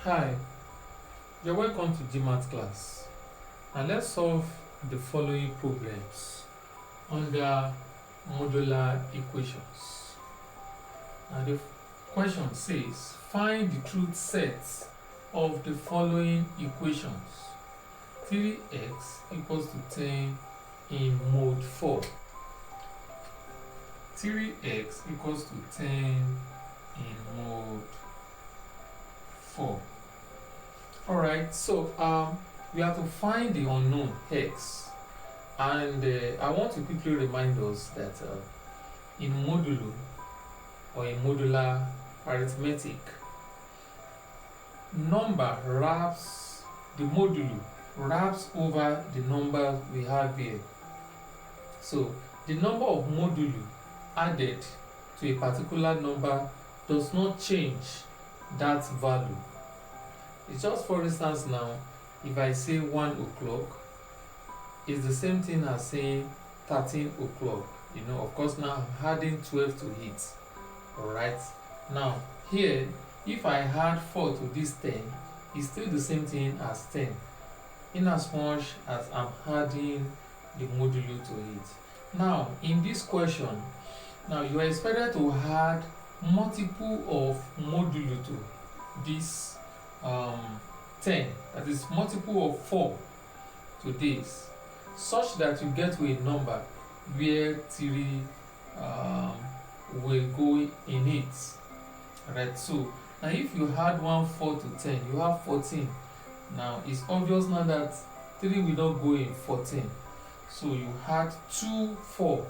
Hi, you're welcome to GMath class. And let's solve the following problems under modular equations. Now the question says, find the truth set of the following equations. 3x equals to 10 in mode 4. 3x equals to 10 in mode 4. Alright, so we have to find the unknown x, and I want to quickly remind us that in modulo or in modular arithmetic, number wraps, the modulo wraps over the number we have here. So the number of modulo added to a particular number does not change that value. It's just, for instance, now if I say 1 o'clock, it's the same thing as saying 13 o'clock. Of course, now I'm adding 12 to it. Alright, now here, if I add 4 to this 10, it's still the same thing as 10, in as much as I'm adding the modulo to it. Now in this question, now you are expected to add multiple of modulo to this 10, that is multiple of 4 to this, such that you get to a number where 3 will go in it. Right, so now if you add 4 to 10, you have 14. Now it's obvious now that 3 will not go in 14, so you add 2 4.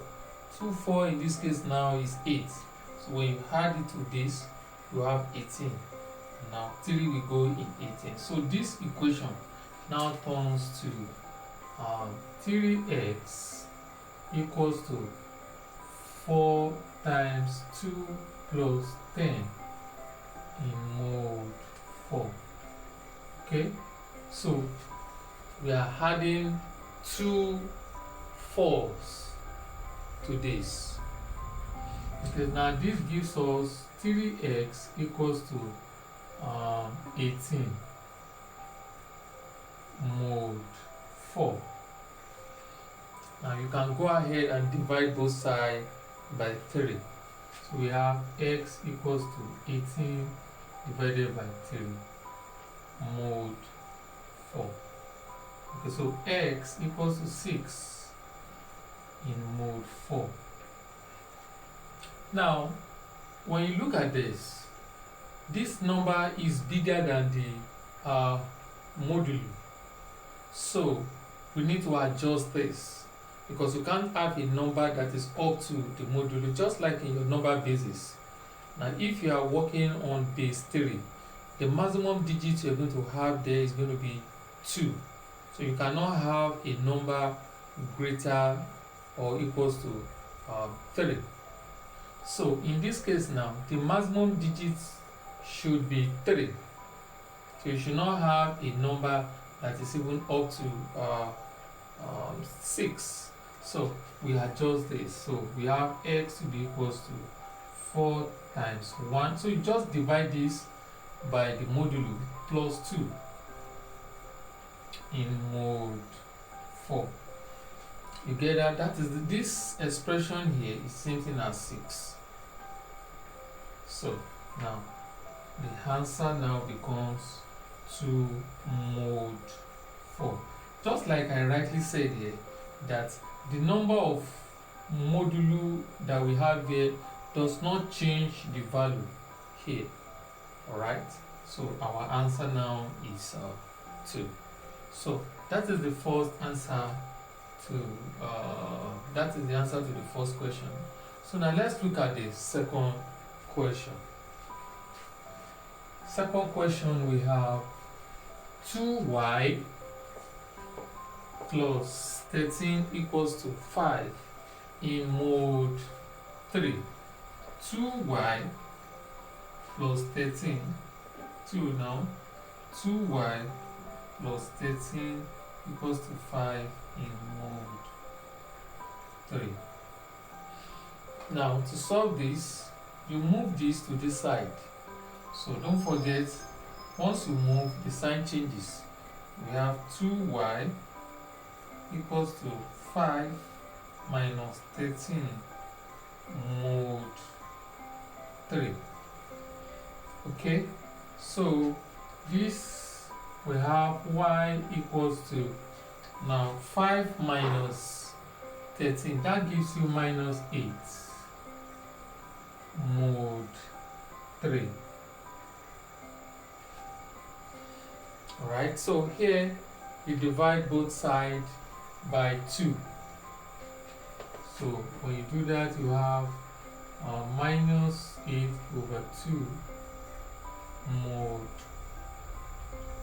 2 4 in this case now is 8. So when you add it to this, you have 18. Now 3 will go in 18. So this equation now turns to 3x equals to 4 times 2 plus 10 in mode 4. Okay, so we are adding 2 4s to this. Okay, now this gives us 3x equals to 18 mode 4. Now you can go ahead and divide both sides by 3. So we have x equals to 18 divided by 3 mode 4. Okay, so x equals to 6 in mode 4. Now when you look at this number is bigger than the modulo, so we need to adjust this, because you can't have a number that is up to the modulo, just like in your number basis. Now if you are working on base 3, the maximum digit you're going to have there is going to be 2, so you cannot have a number greater or equals to 3. So in this case now, the maximum digits should be 3. So you should not have a number that is even up to 6. So we adjust this. So we have x to be equals to 4 times 1. So you just divide this by the modulo plus 2 in mode 4. You get that? That is this expression here is same thing as 6. So now the answer now becomes 2 mode 4. Just like I rightly said here, that the number of modulo that we have here does not change the value here. Alright, so our answer now is 2. So that is the first answer to that is the answer to the first question. So now let's look at the second question. Second question, we have 2y plus 13 equals to 5 in mode 3. 2y plus 13, 2 now, 2y plus 13 equals to 5 in mode 3. Now to solve this, you move this to this side. So don't forget Once you move, the sign changes. We have 2y equals to 5 minus 13 mod 3. Okay, so this we have y equals to now 5 minus 13, that gives you minus 8 mod 3. Alright, so here you divide both sides by 2. So when you do that, you have minus 8 over 2 mod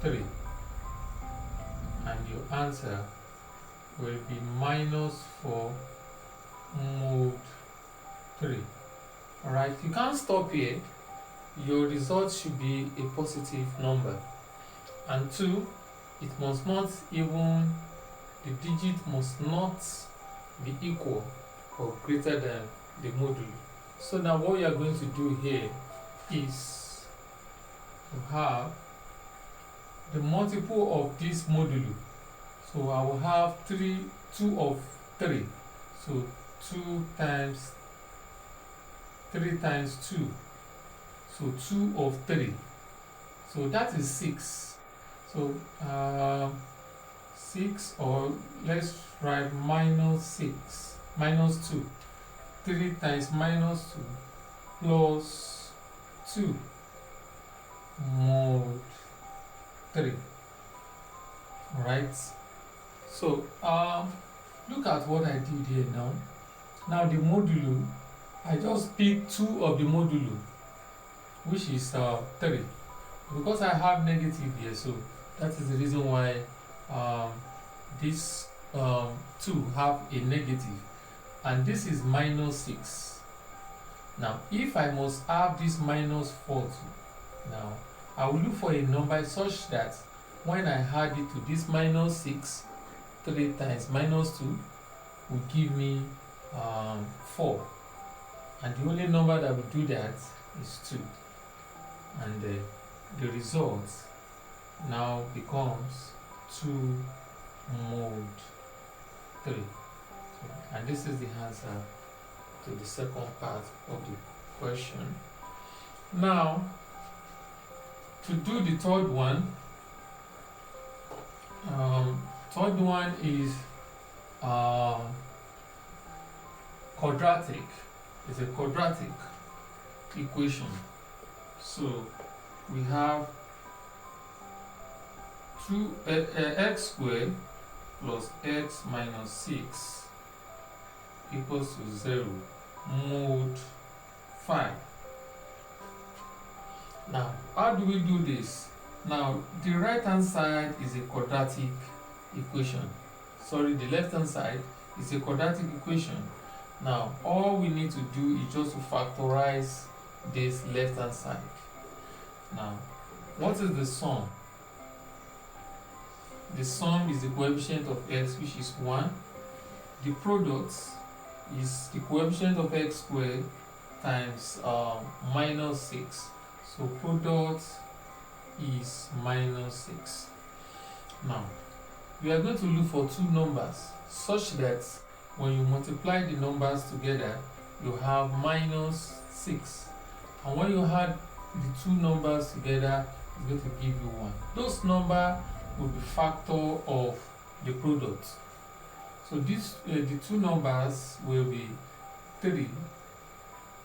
3. And your answer will be minus 4 mod 3. Alright, you can't stop here. Your result should be a positive number. And 2, it must not even, the digit must not be equal or greater than the modulo. So now what we are going to do here is to have the multiple of this modulo. So I will have 2 of 3. So 2 times 3 times 2. So 2 of 3. So that is 6. So 6, or let's write minus 6, minus 2. 3 times minus 2 plus 2 mod 3. Alright. So look at what I did here now. Now the modulo, I just picked 2 of the modulo, which is 3. Because I have negative here, so that is the reason why this 2 have a negative, and this is minus 6. Now if I must have this minus 4 too, now I will look for a number such that when I add it to this minus 6, 3 times minus 2 will give me 4, and the only number that will do that is 2, and the result now becomes 2 mod 3. And this is the answer to the second part of the question. Now, to do the third one is quadratic. It's a quadratic equation. So we have x squared plus x minus 6 equals to 0 mod 5. Now, how do we do this? Now, the right hand side is a quadratic equation. Sorry, the left hand side is a quadratic equation. Now, all we need to do is just to factorize this left hand side. Now, what is the sum? The sum is the coefficient of x, which is 1. The product is the coefficient of x squared times minus 6. So product is minus 6. Now, we are going to look for two numbers such that when you multiply the numbers together, you have minus 6. And when you add the two numbers together, it's going to give you 1. Those numbers will be factor of the product. So this the two numbers will be 3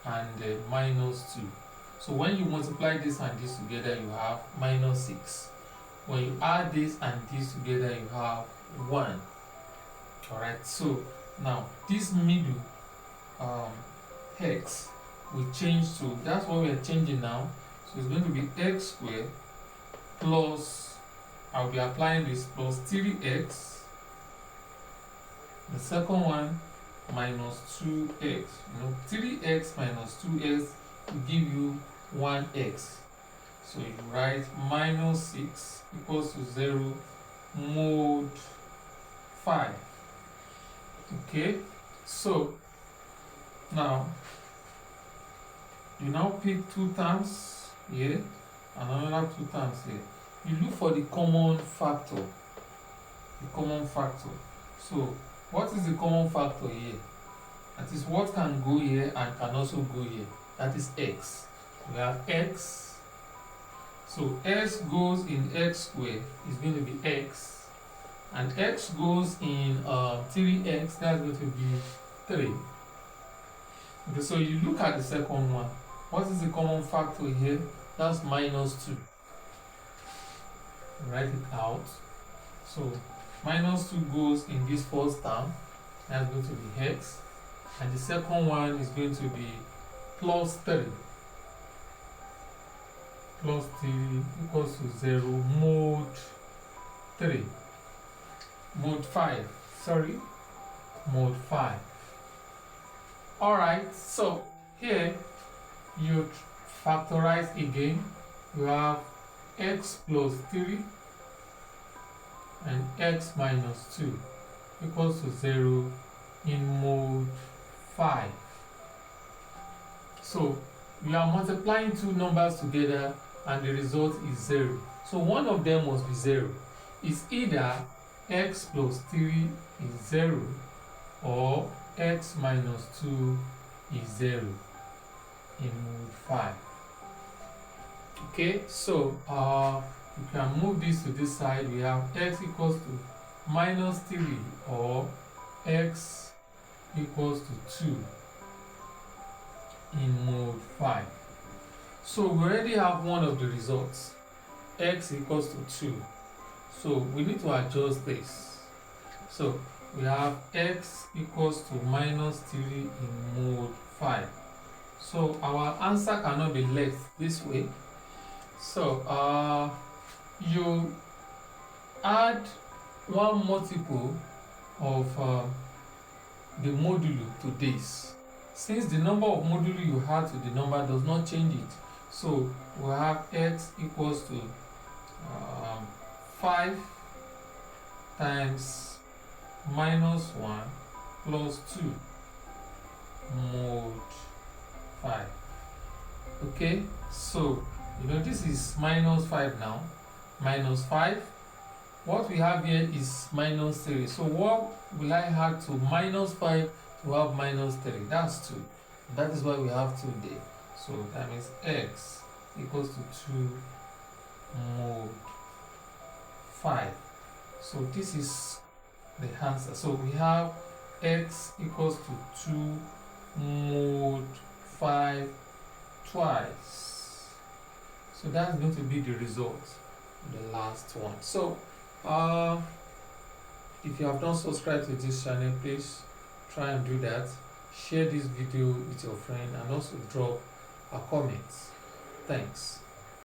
and minus 2. So when you multiply this and this together, you have minus 6. When you add this and this together, you have 1. Alright, so now this middle x will change to, that's what we are changing now. So it's going to be x squared plus, I'll be applying this, plus 3x. The second one minus 2x. 3x minus 2x will give you 1x. So you write minus 6 equals to 0 mod 5. Okay, so now you now pick two terms here, and another 2 times here. You look for the common factor. The common factor. So, what is the common factor here? That is what can go here and can also go here. That is x. We have x. So, x goes in x squared is going to be x. And x goes in 3x, that's going to be 3. Okay, so you look at the second one. What is the common factor here? That's minus 2. Write it out. So, minus 2 goes in this first term. That's going to be x. And the second one is going to be plus 3. Plus 3 equals to 0 mod 3. Mod 5. Sorry. Mod 5. Alright, so here you factorize again. You have x plus 3 and x minus 2 equals to 0 in mod 5. So we are multiplying two numbers together and the result is 0. So one of them must be 0. It's either x plus 3 is 0 or x minus 2 is 0 in mod 5. Okay, so you can move this to this side. We have x equals to minus 3 or x equals to 2 in mod 5. So we already have one of the results, x equals to 2. So we need to adjust this. So we have x equals to minus 3 in mod 5. So our answer cannot be left this way. So you add one multiple of the modulo to this. Since the number of modulo you add to the number does not change it, so we have x equals to 5 times minus 1 plus 2 mod 5. Okay, so you know this is minus 5 now. Minus 5. What we have here is minus 3. So what will I add to minus 5 to have minus 3? That's 2. That is why we have 2 there. So that means x equals to 2 mod 5. So this is the answer. So we have x equals to 2 mod 5 twice. So that's going to be the result, the last one. So if you have not subscribed to this channel, please try and do that. Share this video with your friend and also drop a comment. Thanks.